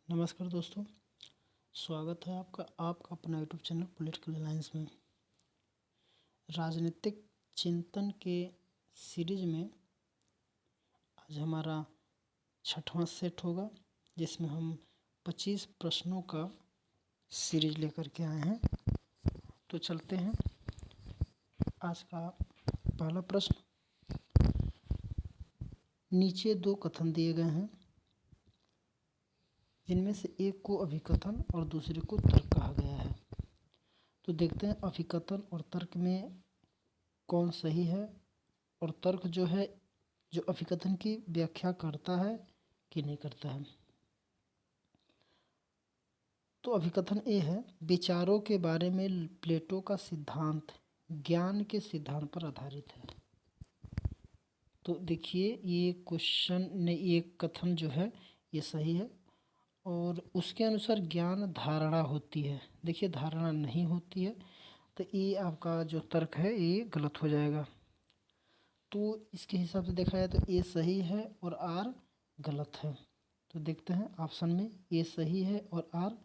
नमस्कार दोस्तों, स्वागत है आपका अपना यूट्यूब चैनल पॉलिटिकल अलायंस में। राजनीतिक चिंतन के सीरीज में आज हमारा 6वां सेट होगा, जिसमें हम 25 प्रश्नों का सीरीज लेकर के आए हैं। तो चलते हैं। आज का पहला प्रश्न, नीचे दो कथन दिए गए हैं जिनमें से एक को अभिकथन और दूसरे को तर्क कहा गया है। तो देखते हैं अभिकथन और तर्क में कौन सही है और तर्क जो है जो अभिकथन की व्याख्या करता है कि नहीं करता है। तो अभिकथन ए है, विचारों के बारे में प्लेटो का सिद्धांत ज्ञान के सिद्धांत पर आधारित है। तो देखिए ये क्वेश्चन ने ये कथन जो है ये सही है और उसके अनुसार ज्ञान धारणा होती है। देखिए धारणा नहीं होती है, तो ये आपका जो तर्क है ये गलत हो जाएगा। तो इसके हिसाब से देखा जाए तो ए सही है और आर गलत है। तो देखते हैं ऑप्शन में ए सही है और आर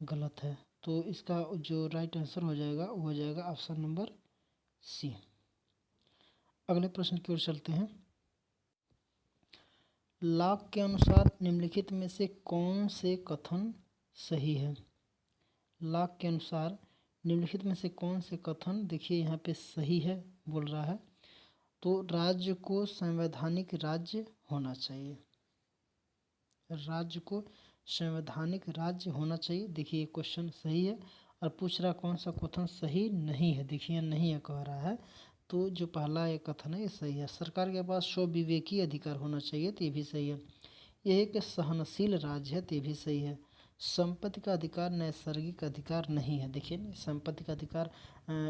गलत है। तो इसका जो राइट आंसर हो जाएगा वो हो जाएगा ऑप्शन नंबर सी। अगले प्रश्न की ओर चलते हैं। लॉक के अनुसार निम्नलिखित में से कौन से कथन सही है? लॉक के अनुसार निम्नलिखित में से कौन से कथन देखिए यहाँ पे सही है बोल रहा है। तो राज्य को संवैधानिक राज्य होना चाहिए, राज्य को संवैधानिक राज्य होना चाहिए। देखिए ये क्वेश्चन सही है और पूछ रहा कौन सा कथन सही नहीं है। देखिए नहीं है कह रहा है, तो जो पहला ये कथन है ये सही है। सरकार के पास स्वविवेकी अधिकार होना चाहिए, तो ये भी सही है। यह एक सहनशील राज्य है, तो ये भी सही है। संपत्ति का अधिकार नैसर्गिक अधिकार नहीं है। देखिए संपत्ति का अधिकार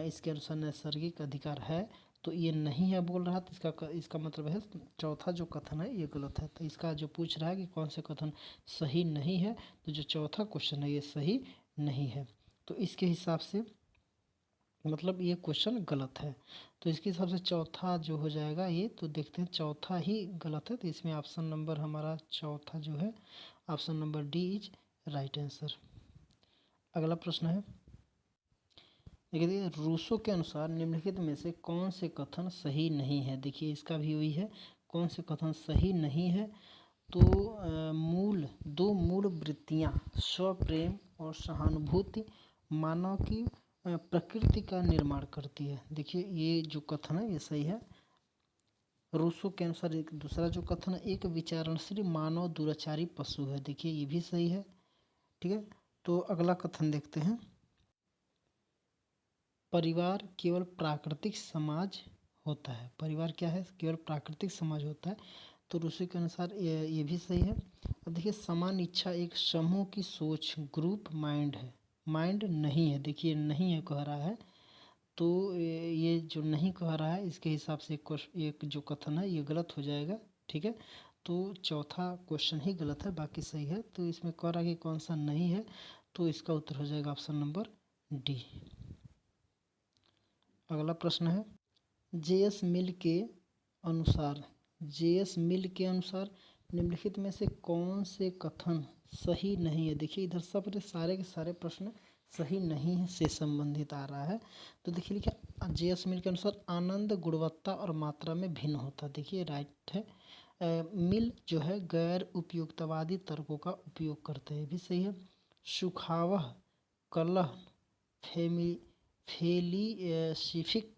इसके अनुसार नैसर्गिक अधिकार है, तो ये नहीं है बोल रहा। तो इसका मतलब है चौथा जो कथन है ये गलत है। तो इसका जो पूछ रहा है कि कौन से कथन सही नहीं है, तो जो चौथा क्वेश्चन है ये सही नहीं है। तो इसके हिसाब से मतलब ये क्वेश्चन गलत है। तो इसके हिसाब से चौथा जो हो जाएगा ये, तो देखते हैं चौथा ही गलत है। तो इसमें ऑप्शन नंबर हमारा चौथा जो है option number D is right answer. अगला प्रश्न है, देखिए रूसो के अनुसार निम्नलिखित में से कौन से कथन सही नहीं है। देखिए इसका भी वही है, कौन से कथन सही नहीं है। तो दो मूल वृत्तियाँ स्वप्रेम और सहानुभूति मानव की प्रकृति का निर्माण करती है। देखिए ये जो कथन है ये सही है। रूसो के अनुसार एक दूसरा जो कथन है, एक विचारणशील मानव दुराचारी पशु है। देखिए ये भी सही है। ठीक है, तो अगला कथन देखते हैं, परिवार केवल प्राकृतिक समाज होता है। परिवार क्या है? केवल प्राकृतिक समाज होता है। तो रूसो के अनुसार ये भी सही है। अब देखिए समान इच्छा एक समूह की सोच ग्रुप माइंड है, माइंड नहीं है। देखिए नहीं है कह रहा है, तो ये जो नहीं कह रहा है इसके हिसाब से एक जो कथन है ये गलत हो जाएगा। ठीक है, तो चौथा क्वेश्चन ही गलत है, बाकी सही है। तो इसमें कह रहा है कि कौन सा नहीं है, तो इसका उत्तर हो जाएगा ऑप्शन नंबर डी। अगला प्रश्न है, जेएस मिल के अनुसार निम्नलिखित में से कौन से कथन सही नहीं है। देखिए इधर सब सारे के सारे प्रश्न सही नहीं है से संबंधित आ रहा है। तो देखिए लिखा जेएस मिल के अनुसार आनंद गुणवत्ता और मात्रा में भिन्न होता है। देखिए राइट है। मिल जो है गैर उपयुक्तवादी तर्कों का उपयोग करते हैं, भी सही है। सुखावह कलह फेलिसिफिक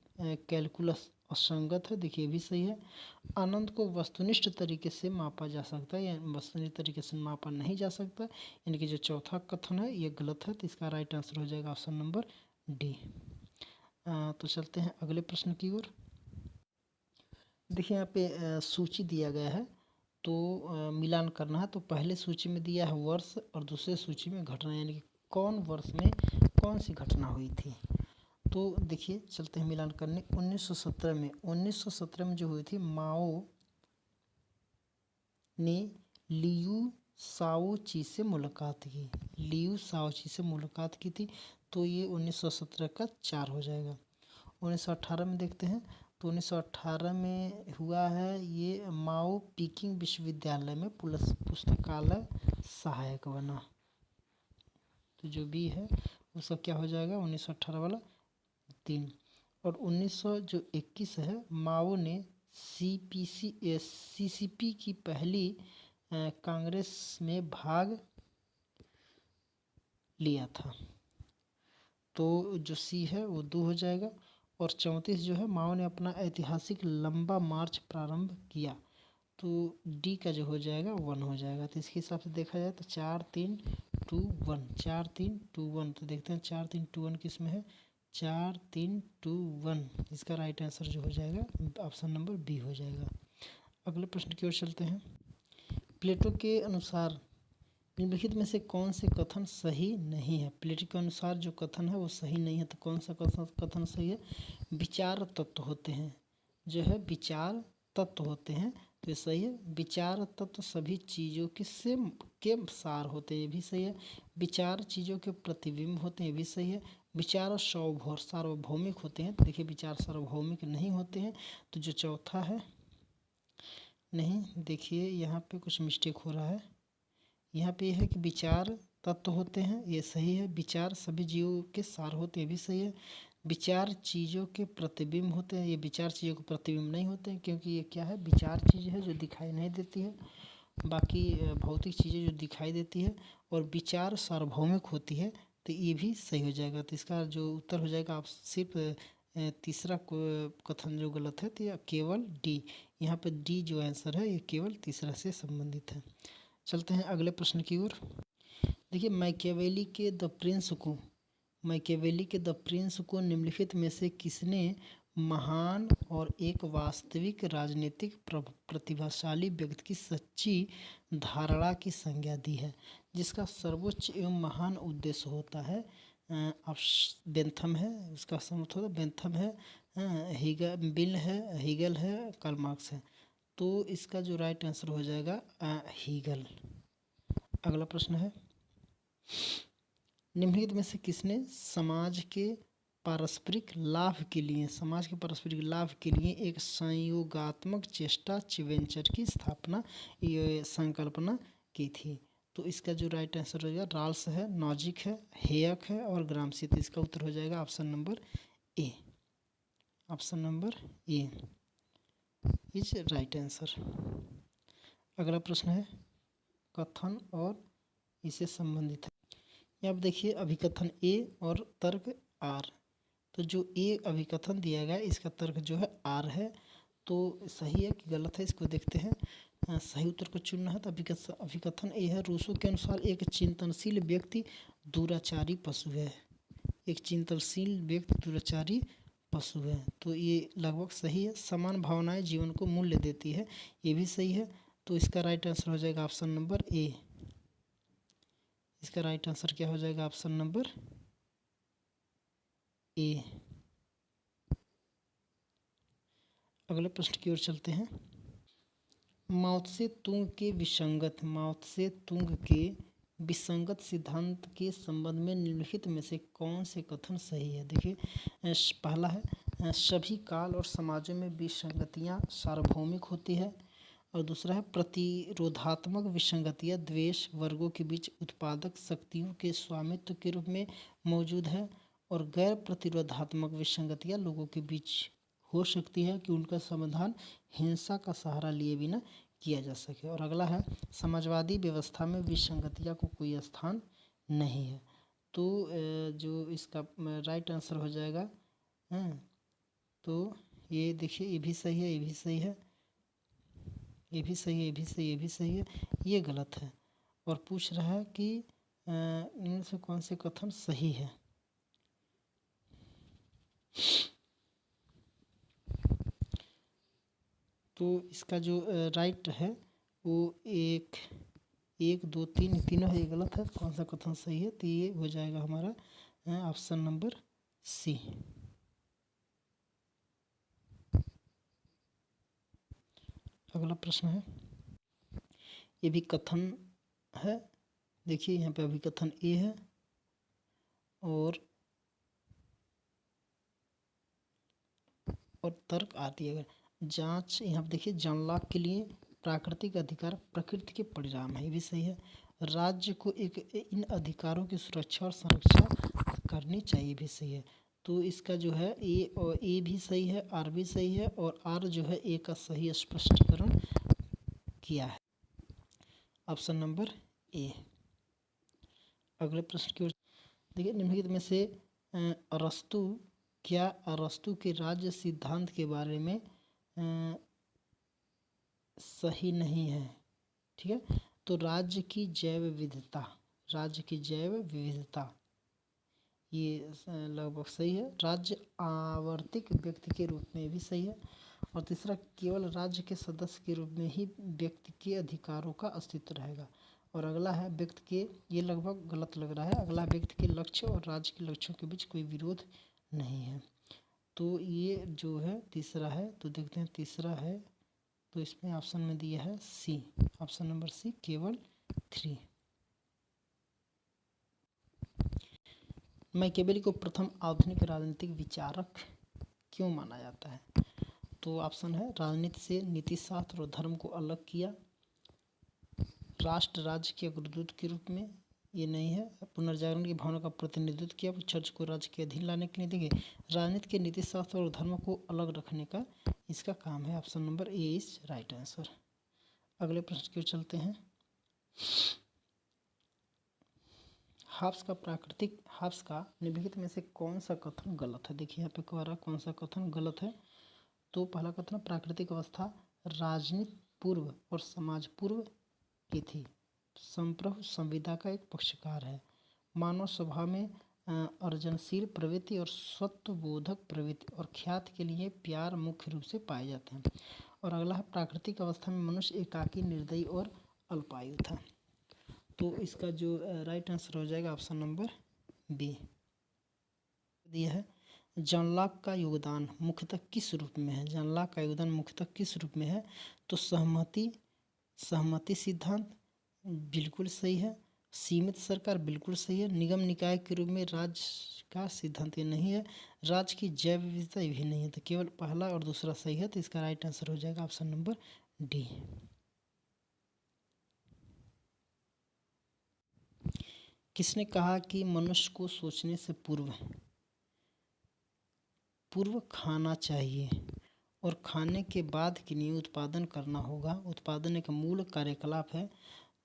कैलकुलस असंगत है। देखिए भी सही है। आनंद को वस्तुनिष्ठ तरीके से मापा जा सकता है या वस्तुनिष्ठ तरीके से मापा नहीं जा सकता, यानी कि जो चौथा कथन है ये गलत है। तो इसका राइट आंसर हो जाएगा ऑप्शन नंबर डी। तो चलते हैं अगले प्रश्न की ओर। देखिए यहाँ पे सूची दिया गया है, तो मिलान करना है। तो पहले सूची में दिया है वर्ष और दूसरे सूची में घटना, यानी कि कौन वर्ष में कौन सी घटना हुई थी। तो देखिए चलते हैं मिलान करने। 1917 में जो हुई थी, माओ ने लियू साओची से मुलाकात की थी। तो ये 1917 का 4 हो जाएगा। 1918 में देखते हैं, तो 1918 में हुआ है ये माओ पीकिंग विश्वविद्यालय में पुस्तकालय सहायक बना। तो जो बी है उसका क्या हो जाएगा 1918 वाला 3। और 1921 है, माओ ने सीसीपी की पहली कांग्रेस में भाग लिया था। तो जो सी है वो 2 हो जाएगा। और 34 जो है, माओ ने अपना ऐतिहासिक लंबा मार्च प्रारंभ किया। तो डी का जो हो जाएगा 1 हो जाएगा। तो इसके हिसाब से देखा जाए तो 4 3 2 1, 4 3 2 1। तो देखते हैं 4 3 2 1 किस में है, 4 3 2 1। इसका राइट आंसर जो हो जाएगा ऑप्शन नंबर बी हो जाएगा। अगले प्रश्न की ओर चलते हैं। प्लेटो के अनुसार निम्नलिखित में से कौन से कथन सही नहीं है? प्लेटो के अनुसार जो कथन है वो सही नहीं है। तो कौन सा कथन सही है? विचार तत्व होते हैं, जो है विचार तत्व होते हैं, तो ये सही है। विचार तत्व सभी चीज़ों के सार होते हैं, ये भी सही है। विचार चीज़ों के प्रतिबिंब होते हैं, ये भी सही है। विचार सार्वभौमिक होते हैं, तो देखिए विचार सार्वभौमिक नहीं होते हैं। तो जो चौथा है नहीं, देखिए यहाँ पे कुछ मिस्टेक हो रहा है। यहाँ पे यह है कि विचार तत्व होते हैं, ये सही है। विचार सभी जीवों के सार होते हैं, भी सही है। विचार चीज़ों के प्रतिबिंब होते हैं, ये विचार चीज़ों के प्रतिबिंब नहीं होते हैं, क्योंकि ये क्या है, विचार चीज़ है जो दिखाई नहीं देती है, बाकी भौतिक चीज़ें जो दिखाई देती है। और विचार सार्वभौमिक होती है, तो ये भी सही हो जाएगा। तो इसका जो उत्तर हो जाएगा, आप सिर्फ तीसरा कथन जो गलत है, तो यह केवल डी, यहाँ पर डी जो आंसर है ये केवल तीसरा से संबंधित है। चलते हैं अगले प्रश्न की ओर। देखिए मैकियावेली के द प्रिंस को निम्नलिखित में से किसने महान और एक वास्तविक राजनीतिक प्रतिभाशाली व्यक्ति की सच्ची धारणा की संज्ञा दी है, जिसका सर्वोच्च एवं महान उद्देश्य होता है? बेंथम है, उसका समर्थ होता बेंथम है, हीगल है, कार्ल मार्क्स है। तो इसका जो राइट आंसर हो जाएगा हीगल। अगला प्रश्न है, निम्नलिखित में से किसने समाज के पारस्परिक लाभ के लिए एक संयोगात्मक चेष्टा वेंचर की स्थापना ये संकल्पना की थी? तो इसका जो राइट आंसर हो जाएगा राल्स है, नॉजिक है, हेयक है और ग्रामसी। तो इसका उत्तर हो जाएगा option number A. Option number A is right answer. अगला प्रश्न है कथन और इससे संबंधित है। यहाँ आप देखिए अभिकथन ए और तर्क आर। तो जो ए अभिकथन दिया गया इसका तर्क जो है आर है। तो सही है कि गलत है, इसको देखते हैं। सही उत्तर को चुनना है। तो अभिकथन ए है, रूसो के अनुसार एक चिंतनशील व्यक्ति दुराचारी पशु है। एक चिंतनशील व्यक्ति दुराचारी पशु है, तो ये लगभग सही है। समान भावनाएं जीवन को मूल्य देती है, ये भी सही है। तो इसका राइट आंसर हो जाएगा ऑप्शन नंबर ए। इसका राइट आंसर क्या हो जाएगा ऑप्शन नंबर ए। अगले प्रश्न की ओर चलते हैं। माओ त्से तुंग के विसंगत सिद्धांत के संबंध में निम्नलिखित में से कौन से कथन सही है? देखिए पहला है सभी काल और समाजों में विसंगतियाँ सार्वभौमिक होती है। और दूसरा है प्रतिरोधात्मक विसंगतियाँ द्वेष वर्गों के बीच उत्पादक शक्तियों के स्वामित्व के रूप में मौजूद है। और गैर प्रतिरोधात्मक विसंगतियाँ लोगों के बीच हो सकती है कि उनका समाधान हिंसा का सहारा लिए बिना किया जा सके। और अगला है समाजवादी व्यवस्था में विसंगतियाँ को कोई स्थान नहीं है। तो जो इसका राइट आंसर हो जाएगा तो ये देखिए ये भी सही है, ये भी सही है, ये भी सही है, ये भी सही है, ये भी सही है, ये गलत है। और पूछ रहा है कि इनमें से कौन से कथन सही है। तो इसका जो राइट है वो 1 2 3 तीनों है, ये गलत है। कौन सा कथन सही है? तो ये हो जाएगा हमारा ऑप्शन नंबर सी। अगला प्रश्न है, ये भी कथन है। देखिए यहाँ पे अभिकथन ए है और तर्क आती है। जांच यहाँ पे देखिए जॉन लॉक के लिए प्राकृतिक अधिकार प्रकृति के परिणाम है, ये भी सही है। राज्य को एक इन अधिकारों की सुरक्षा और संरक्षा करनी चाहिए भी सही है। तो इसका जो है ए भी सही है, आर भी सही है, और आर जो है ए का सही स्पष्टीकरण किया है। Option number A. अगले प्रश्न की ओर देखिए, निम्नलिखित में से अरस्तु के राज्य सिद्धांत के बारे में सही नहीं है। ठीक है, तो राज्य की जैव विविधता ये लगभग सही है। राज्य आवर्तिक व्यक्ति के रूप में भी सही है। और तीसरा, केवल राज्य के सदस्य के रूप में ही व्यक्ति के अधिकारों का अस्तित्व रहेगा। और अगला है व्यक्ति के, ये लगभग गलत लग रहा है। अगला, व्यक्ति के लक्ष्य और राज्य के लक्ष्यों के बीच कोई विरोध नहीं है। तो ये जो है तीसरा है। तो देखते हैं तीसरा है, तो इसमें ऑप्शन में दिया है सी, ऑप्शन नंबर सी, केवल 3। मैकियावेली को प्रथम आधुनिक राजनीतिक विचारक क्यों माना जाता है? तो ऑप्शन है, राजनीति से नीतिशास्त्र और धर्म को अलग किया, राष्ट्र राज्य के अग्रदूत के रूप में, ये नहीं है, पुनर्जागरण की भावना का प्रतिनिधित्व किया, चर्च को राज्य के अधीन लाने के लिए। देखिए, राजनीति के नीतिशास्त्र और धर्म को अलग रखने का इसका काम है। Option number A is right answer. अगले प्रश्न की ओर चलते हैं। हाब्स का निम्नलिखित में से कौन सा कथन गलत है? देखिए यहाँ पे कह रहा है कौन सा कथन गलत है। तो पहला कथन, प्राकृतिक अवस्था राजनीति पूर्व और समाज पूर्व की थी। संप्रभु संविदा का एक पक्षकार है। मानव स्वभाव में अर्जनशील प्रवृत्ति और स्वत्वबोधक प्रवृत्ति और ख्याति के लिए प्यार मुख्य रूप से पाए जाते हैं। और अगला है, प्राकृतिक अवस्था में मनुष्य एकाकी, निर्दयी और अल्पायु था। तो इसका जो राइट आंसर हो जाएगा ऑप्शन नंबर बी दिया है। जॉन लॉक का योगदान मुख्यतः किस रूप में है? जॉन लॉक का योगदान मुख्यतः किस रूप में है? तो सहमति सिद्धांत बिल्कुल सही है। सीमित सरकार बिल्कुल सही है। निगम निकाय के रूप में राज्य का सिद्धांत ये नहीं है। राज्य की जैव विविधता भी नहीं है। तो केवल पहला और दूसरा सही है। तो इसका राइट आंसर हो जाएगा ऑप्शन नंबर डी। किसने कहा कि मनुष्य को सोचने से पूर्व खाना चाहिए और खाने के बाद के लिए उत्पादन करना होगा? उत्पादन एक मूल कार्यकलाप है।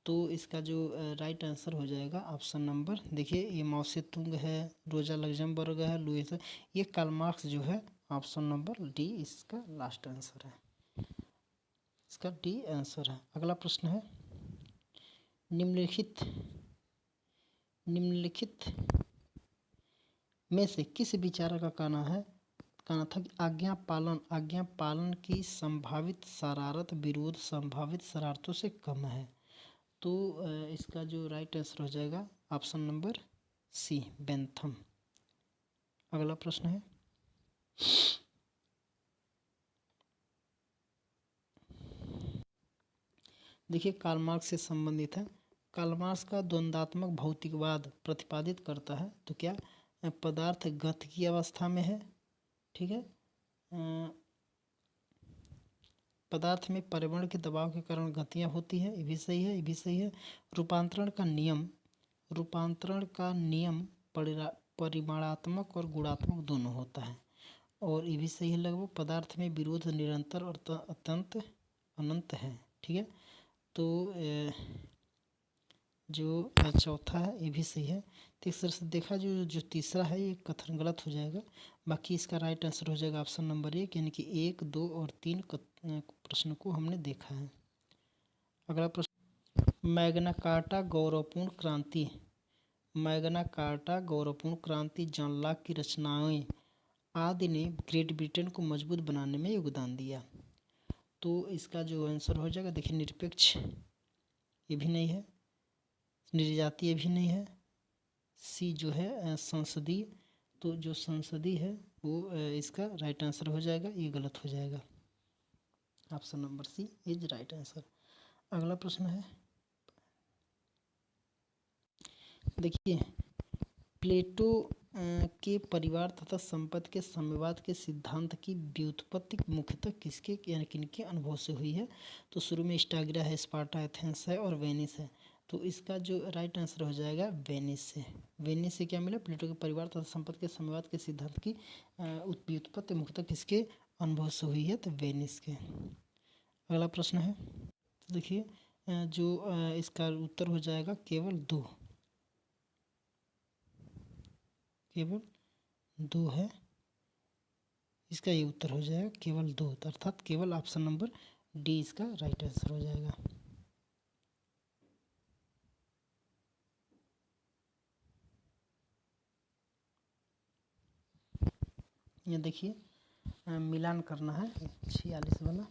तो इसका जो राइट आंसर हो जाएगा ऑप्शन नंबर, देखिए ये माओ से तुंग है, रोजा लग्जमबर्ग है, लुईस, ये कार्ल मार्क्स जो है। ऑप्शन नंबर डी इसका लास्ट आंसर है, इसका डी आंसर है। अगला प्रश्न है, निम्नलिखित में से किस विचारक का कहना था कि आज्ञा पालन की संभावित शरारत विरोध संभावित शरारतों से कम है? तो इसका जो राइट आंसर हो जाएगा ऑप्शन नंबर सी, बेंथम। अगला प्रश्न है, देखिए कार्ल मार्क्स से संबंधित है। कार्ल मार्क्स का द्वंद्वात्मक भौतिकवाद प्रतिपादित करता है। तो क्या पदार्थ गतिकी अवस्था में है? ठीक है, पदार्थ में परिवहन के दबाव के कारण गतियाँ होती है, ये भी सही है, ये भी सही है। रूपांतरण का नियम परिमाणात्मक और गुणात्मक दोनों होता है, और ये भी सही है लगभग। पदार्थ में विरोध निरंतर और अत्यंत अनंत है। ठीक है, तो जो चौथा है ये भी सही है। तो इस तरह से देखा जो तीसरा है ये कथन गलत हो जाएगा। बाकी इसका राइट आंसर हो जाएगा ऑप्शन नंबर 1, यानी कि 1, 2 और 3 प्रश्न को हमने देखा है। अगला प्रश्न, मैग्ना कार्टा गौरवपूर्ण क्रांति जॉन लॉक की रचनाएं आदि ने ग्रेट ब्रिटेन को मजबूत बनाने में योगदान दिया। तो इसका जो आंसर हो जाएगा, देखिए निरपेक्ष ये भी नहीं है, निर्जातीय भी नहीं है, सी जो है संसदीय। तो जो संसदीय है वो इसका राइट आंसर हो जाएगा, ये गलत हो जाएगा। Option number C is right answer. अगला प्रश्न है, देखिए प्लेटो के परिवार तथा संपत्ति के साम्यवाद के सिद्धांत की व्युत्पत्ति मुख्यतः किनके अनुभव से हुई है? तो शुरू में स्टागिरा है, स्पार्टा, एथेंस है और वेनिस है। तो इसका जो राइट आंसर हो जाएगा वेनिस से। वेनिस से क्या मिला? प्लेटो के परिवार तथा संपत्ति के साम्यवाद के सिद्धांत की व्युत्पत्ति मुख्यतः किसके अनुभव से हुई है? तो वेनिस के। अगला प्रश्न है, तो देखिए जो इसका उत्तर हो जाएगा केवल दो है, इसका ये उत्तर हो जाएगा केवल 2, अर्थात केवल ऑप्शन नंबर डी इसका राइट आंसर हो जाएगा। ये देखिए मिलान करना है 46 वाला।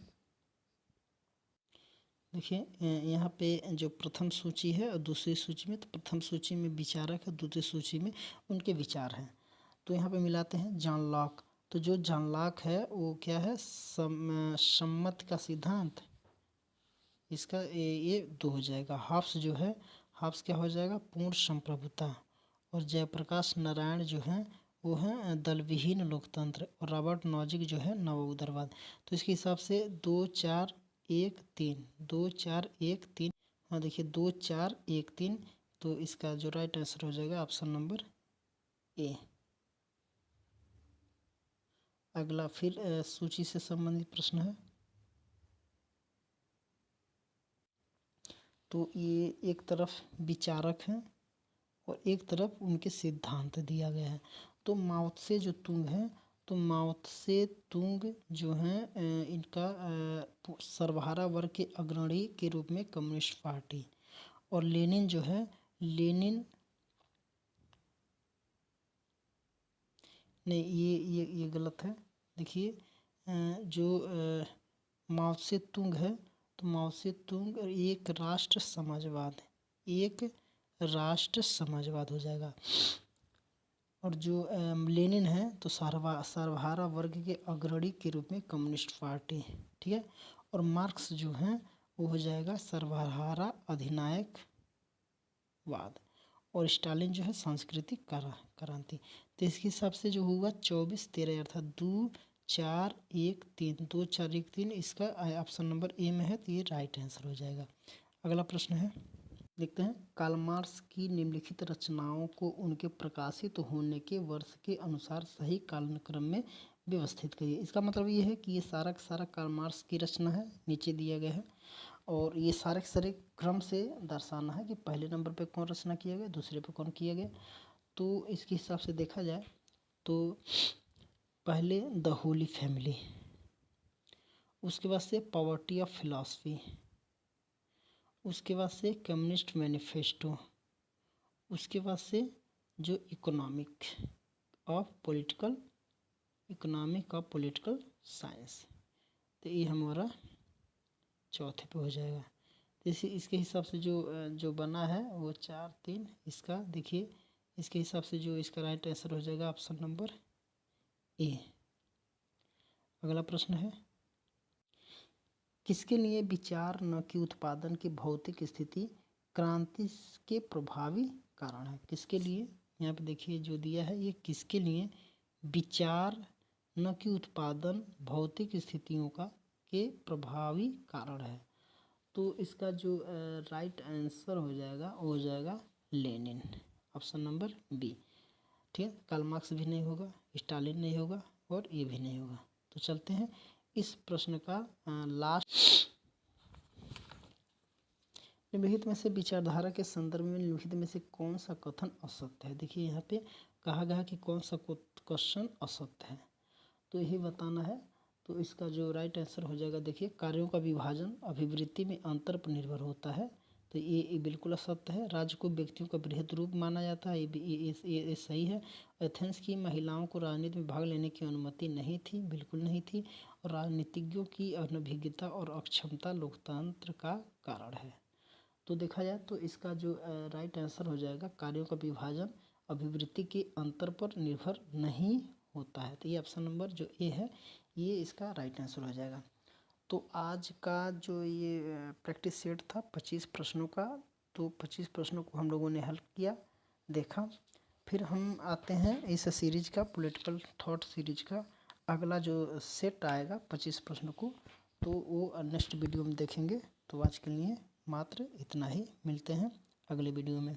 देखिए यहाँ पे जो प्रथम सूची है और दूसरी सूची में, तो प्रथम सूची में विचारक है, दूसरी सूची में उनके विचार हैं। तो यहाँ पे मिलाते हैं जॉन लॉक। तो जो जॉन लॉक है वो क्या है? सम्मत का सिद्धांत, इसका ये 2 हो जाएगा। हॉब्स जो है, हॉब्स क्या हो जाएगा? पूर्ण संप्रभुता। और जयप्रकाश नारायण जो है वो है दलविहीन लोकतंत्र। और रॉबर्ट नॉजिक जो है नव उदारवाद। तो इसके हिसाब से 2 4 1 3, 2 4 1 3, हाँ देखिए 2 4 1 3, तो इसका जो राइट आंसर हो जाएगा ऑप्शन नंबर ए। अगला फिर सूची से संबंधित प्रश्न है। तो ये एक तरफ विचारक हैं और एक तरफ उनके सिद्धांत दिया गया है। तो माओ त्से जो तुंग है, तो माओ त्से तुंग जो हैं इनका सर्वहारा वर्ग के अग्रणी के रूप में कम्युनिस्ट पार्टी। और लेनिन जो है, लेनिन नहीं, ये गलत है। देखिए जो माओ त्से तुंग है, तो माओ त्से तुंग एक राष्ट्र समाजवाद हो जाएगा। और जो लेनिन है तो सर्वहारा वर्ग के अग्रणी के रूप में कम्युनिस्ट पार्टी, ठीक है। और मार्क्स जो है वो हो जाएगा सर्वहारा अधिनायकवाद। और स्टालिन जो है सांस्कृतिक क्रांति। तो इसके हिसाब से जो होगा 24 13 अर्थात 2 4 1 3, 2 4 1 3 इसका ऑप्शन नंबर ए में है, तो ये राइट आंसर हो जाएगा। अगला प्रश्न है, देखते हैं। कार्ल मार्क्स की निम्नलिखित रचनाओं को उनके प्रकाशित होने के वर्ष के अनुसार सही कालक्रम में व्यवस्थित करिए। इसका मतलब ये है कि ये सारा का सारा कार्ल मार्क्स की रचना है, नीचे दिया गया है। और ये सारे के सारे क्रम से दर्शाना है कि पहले नंबर पे कौन रचना किया गया, दूसरे पे कौन किया गया। तो इसके हिसाब से देखा जाए तो पहले द होली फैमिली, उसके बाद से पॉवर्टी ऑफ फिलॉसफी, उसके बाद से कम्युनिस्ट मैनिफेस्टो, उसके बाद से जो इकोनॉमिक ऑफ पॉलिटिकल साइंस, तो ये हमारा चौथे पे हो जाएगा। तो इसके हिसाब से जो बना है वो 4 3, इसका देखिए इसके हिसाब से जो इसका राइट आंसर हो जाएगा ऑप्शन नंबर ए। अगला प्रश्न है, किसके लिए विचार न कि उत्पादन की भौतिक स्थिति क्रांति के प्रभावी कारण है? किसके लिए? यहाँ पे देखिए जो दिया है, ये किसके लिए विचार न कि उत्पादन भौतिक स्थितियों का के प्रभावी कारण है। तो इसका जो राइट आंसर हो जाएगा वो हो जाएगा लेनिन, ऑप्शन नंबर बी, ठीक है। कार्ल मार्क्स भी नहीं होगा, स्टालिन नहीं होगा और ये भी नहीं होगा। तो चलते हैं इस प्रश्न का लास्ट। निम्नलिखित में से विचारधारा के संदर्भ में निम्नलिखित में से कौन सा कथन असत्य है? देखिए यहाँ पे कहा गया कि कौन सा क्वेश्चन असत्य है, तो यही बताना है। तो इसका जो राइट आंसर हो जाएगा, देखिए कार्यों का विभाजन अभिवृत्ति में अंतर पर निर्भर होता है, तो ये बिल्कुल असत्य है। राज्य को व्यक्तियों का बृहद रूप माना जाता है, ये सही है। एथेंस की महिलाओं को राजनीति में भाग लेने की अनुमति नहीं थी, बिल्कुल नहीं थी। और राजनीतिज्ञों की अनभिज्ञता और अक्षमता लोकतंत्र का कारण है। तो देखा जाए तो इसका जो राइट आंसर हो जाएगा, कार्यों का विभाजन अभिवृत्ति के अंतर पर निर्भर नहीं होता है। तो ये ऑप्शन नंबर जो ए है, ये इसका राइट आंसर हो जाएगा। तो आज का जो ये प्रैक्टिस सेट था 25 प्रश्नों का, तो 25 प्रश्नों को हम लोगों ने हल किया, देखा। फिर हम आते हैं इस सीरीज का, पॉलिटिकल थॉट सीरीज का अगला जो सेट आएगा 25 प्रश्नों को, तो वो नेक्स्ट वीडियो में देखेंगे। तो आज के लिए मात्र इतना ही, मिलते हैं अगले वीडियो में।